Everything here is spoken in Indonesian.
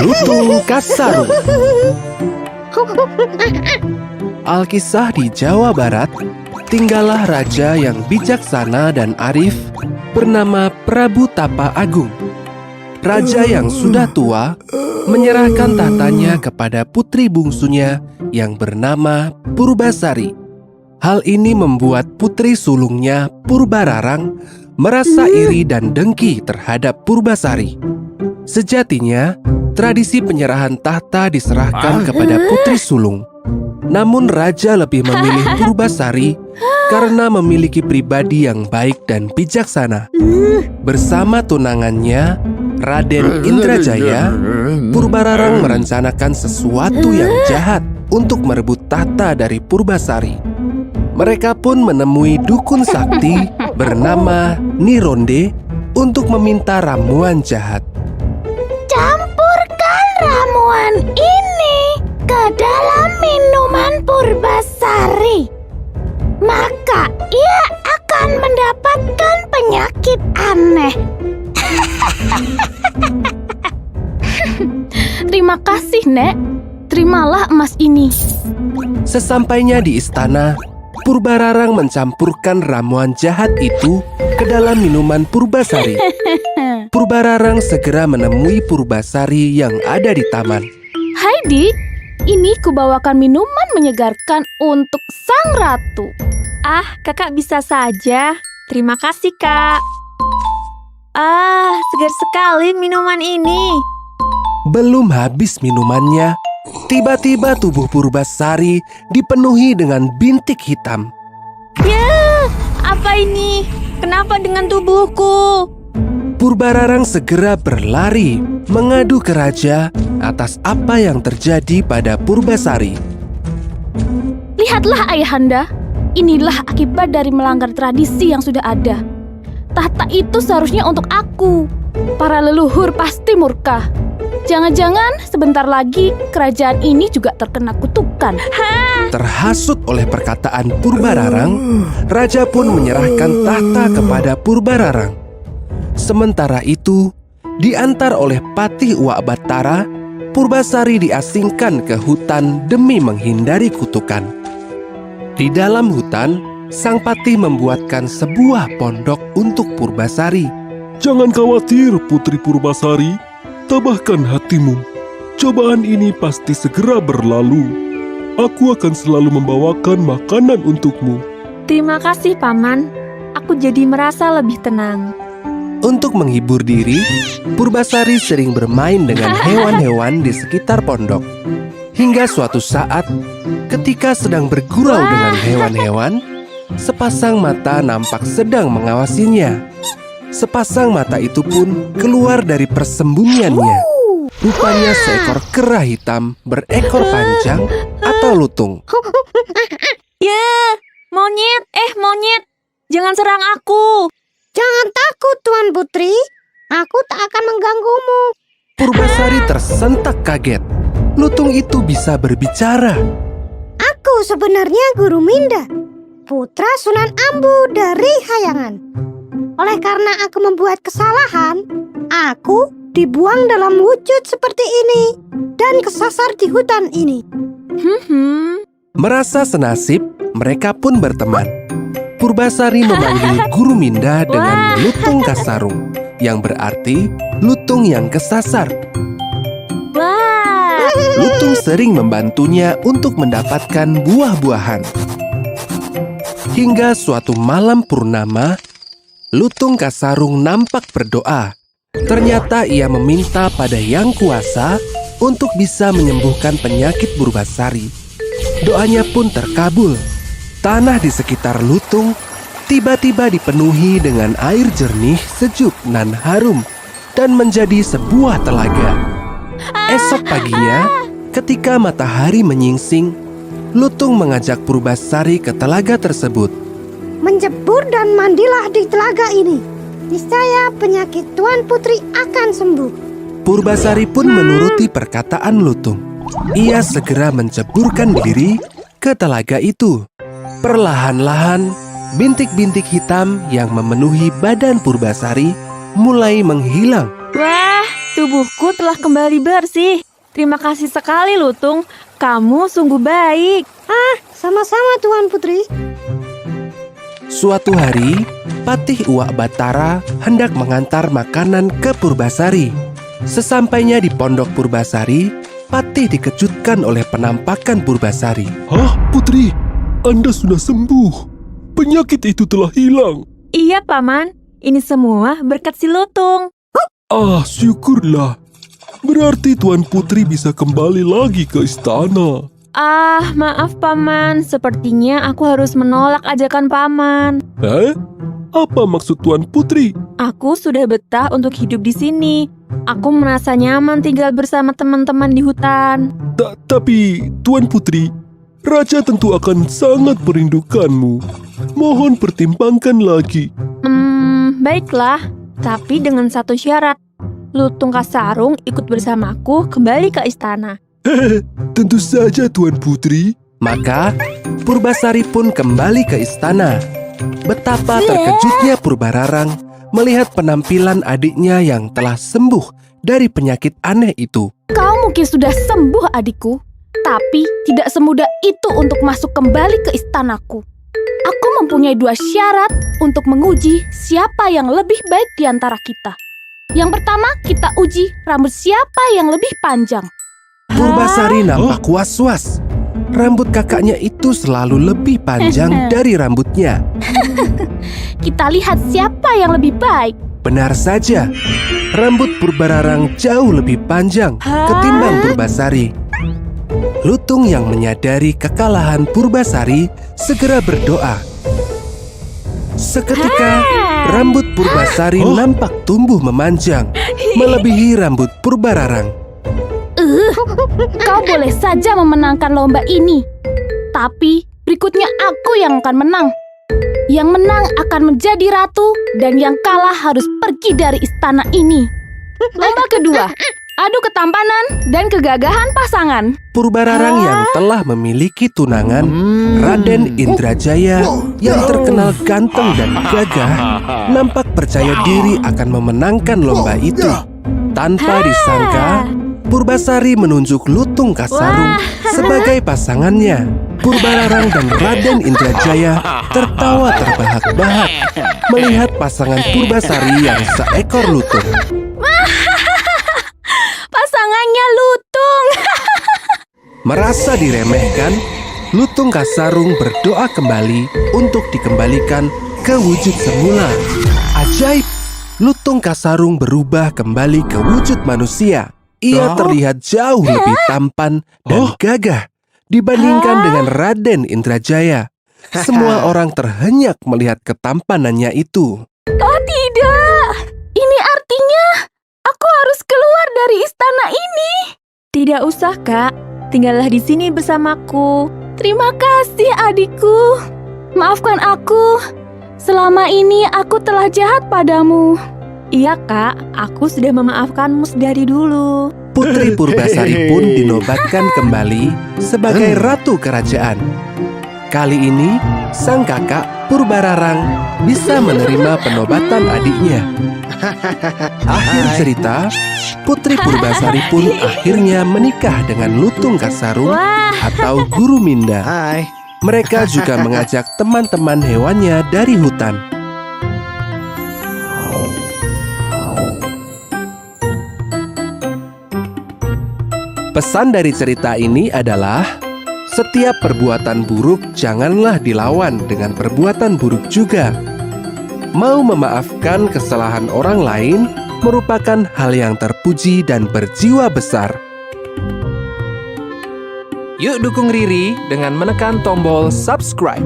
Lutung Kasarung. Alkisah di Jawa Barat, tinggallah raja yang bijaksana dan arif bernama Prabu Tapa Agung. Raja yang sudah tua menyerahkan tahtanya kepada putri bungsunya yang bernama Purbasari. Hal ini membuat putri sulungnya Purbararang merasa iri dan dengki terhadap Purbasari. Sejatinya, tradisi penyerahan tahta diserahkan kepada putri sulung. Namun raja lebih memilih Purbasari karena memiliki pribadi yang baik dan bijaksana. Bersama tunangannya, Raden Indrajaya, Purbararang merencanakan sesuatu yang jahat untuk merebut tahta dari Purbasari. Mereka pun menemui dukun sakti bernama Nironde untuk meminta ramuan jahat. Campurkan ramuan ini ke dalam minuman Purbasari, maka ia akan mendapatkan penyakit aneh. Terima kasih, Nek. Terimalah emas ini. Sesampainya di istana, Purbararang mencampurkan ramuan jahat itu ke dalam minuman Purbasari. Purbararang segera menemui Purbasari yang ada di taman. Hai, Dik. Ini kubawakan minuman menyegarkan untuk sang ratu. Kakak bisa saja. Terima kasih, Kak. Segar sekali minuman ini. Belum habis minumannya, tiba-tiba tubuh Purbasari dipenuhi dengan bintik hitam. Ya, apa ini? Kenapa dengan tubuhku? Purbararang segera berlari mengadu ke raja atas apa yang terjadi pada Purbasari. Lihatlah, Ayahanda. Inilah akibat dari melanggar tradisi yang sudah ada. Tahta itu seharusnya untuk aku. Para leluhur pasti murka. Jangan-jangan sebentar lagi kerajaan ini juga terkena kutukan. Terhasut oleh perkataan Purbararang, raja pun menyerahkan tahta kepada Purbararang. Sementara itu, diantar oleh Patih Uak Batara, Purbasari diasingkan ke hutan demi menghindari kutukan. Di dalam hutan, sang patih membuatkan sebuah pondok untuk Purbasari. Jangan khawatir, Putri Purbasari. Tabahkan hatimu. Cobaan ini pasti segera berlalu. Aku akan selalu membawakan makanan untukmu. Terima kasih, Paman. Aku jadi merasa lebih tenang. Untuk menghibur diri, Purbasari sering bermain dengan hewan-hewan di sekitar pondok. Hingga suatu saat, ketika sedang bergurau dengan hewan-hewan, sepasang mata nampak sedang mengawasinya. Sepasang mata itu pun keluar dari persembunyiannya. Rupanya seekor kera hitam berekor panjang atau lutung. Ya, monyet. Jangan serang aku. Jangan takut, Tuan Putri. Aku tak akan mengganggumu. Purbasari tersentak kaget. Lutung itu bisa berbicara. Aku sebenarnya Guru Minda, putra Sunan Ambu dari Hayangan. Oleh karena aku membuat kesalahan, aku dibuang dalam wujud seperti ini dan kesasar di hutan ini. Merasa senasib, mereka pun berteman. Purbasari memanggil Guru Minda dengan Lutung Kasarung, yang berarti lutung yang kesasar. Wah, Lutung sering membantunya untuk mendapatkan buah-buahan. Hingga suatu malam purnama, Lutung Kasarung nampak berdoa. Ternyata ia meminta pada Yang Kuasa untuk bisa menyembuhkan penyakit Purbasari. Doanya pun terkabul. Tanah di sekitar Lutung tiba-tiba dipenuhi dengan air jernih, sejuk, nan harum, dan menjadi sebuah telaga. Esok paginya, ketika matahari menyingsing, Lutung mengajak Purbasari ke telaga tersebut. Menjebur dan mandilah di telaga ini. Niscaya penyakit Tuan Putri akan sembuh. Purbasari pun menuruti perkataan Lutung. Ia segera menceburkan diri ke telaga itu. Perlahan-lahan, bintik-bintik hitam yang memenuhi badan Purbasari mulai menghilang. wah, tubuhku telah kembali bersih. Terima kasih sekali, Lutung. Kamu sungguh baik. Sama-sama Tuan Putri. Suatu hari, Patih Uwak Batara hendak mengantar makanan ke Purbasari. Sesampainya di pondok Purbasari, Patih dikejutkan oleh penampakan Purbasari. Hah, Putri? Anda sudah sembuh. Penyakit itu telah hilang. Iya, Paman. Ini semua berkat si Lutung. Syukurlah. Berarti Tuan Putri bisa kembali lagi ke istana. Maaf, Paman. Sepertinya aku harus menolak ajakan Paman. Apa maksud Tuan Putri? Aku sudah betah untuk hidup di sini. Aku merasa nyaman tinggal bersama teman-teman di hutan. Tapi, Tuan Putri, Raja tentu akan sangat merindukanmu. Mohon pertimbangkan lagi. Baiklah. Tapi dengan satu syarat. Lutung Kasarung ikut bersamaku kembali ke istana. Tentu saja, Tuan Putri. Maka, Purbasari pun kembali ke istana. Betapa terkejutnya Purbararang melihat penampilan adiknya yang telah sembuh dari penyakit aneh itu. Kau mungkin sudah sembuh, adikku. Tapi tidak semudah itu untuk masuk kembali ke istanaku. Aku mempunyai 2 syarat untuk menguji siapa yang lebih baik di antara kita. Yang pertama, kita uji rambut siapa yang lebih panjang. Purbasari nampak was-was. Rambut kakaknya itu selalu lebih panjang dari rambutnya. Kita lihat siapa yang lebih baik. Benar saja, rambut Purbararang jauh lebih panjang ketimbang Purbasari. Lutung yang menyadari kekalahan Purbasari segera berdoa. Seketika, rambut Purbasari nampak tumbuh memanjang, melebihi rambut Purbararang. Kau boleh saja memenangkan lomba ini. Tapi berikutnya aku yang akan menang. Yang menang akan menjadi ratu dan yang kalah harus pergi dari istana ini. Lomba kedua, adu ketampanan dan kegagahan pasangan. Purbararang yang telah memiliki tunangan, Raden Indrajaya yang terkenal ganteng dan gagah, nampak percaya diri akan memenangkan lomba itu. Tanpa disangka, Purbasari menunjuk Lutung Kasarung sebagai pasangannya. Purbararang dan Raden Indrajaya tertawa terbahak-bahak melihat pasangan Purbasari yang seekor lutung. Pasangannya lutung. Merasa diremehkan, Lutung Kasarung berdoa kembali untuk dikembalikan ke wujud semula. Ajaib! Lutung Kasarung berubah kembali ke wujud manusia. Ia terlihat jauh lebih tampan dan gagah dibandingkan dengan Raden Indrajaya. Semua orang terhenyak melihat ketampanannya itu. Oh tidak, ini artinya aku harus keluar dari istana ini. Tidak usah, Kak. Tinggallah di sini bersamaku. Terima kasih adikku. Maafkan aku. Selama ini aku telah jahat padamu. Iya, Kak. Aku sudah memaafkanmu dari dulu. Putri Purbasari pun dinobatkan kembali sebagai ratu kerajaan. Kali ini, sang kakak Purbararang bisa menerima penobatan adiknya. Akhir cerita, Putri Purbasari pun akhirnya menikah dengan Lutung Kasarung atau Guru Minda. Mereka juga mengajak teman-teman hewannya dari hutan. Pesan dari cerita ini adalah, setiap perbuatan buruk janganlah dilawan dengan perbuatan buruk juga. Mau memaafkan kesalahan orang lain merupakan hal yang terpuji dan berjiwa besar. Yuk dukung Riri dengan menekan tombol subscribe.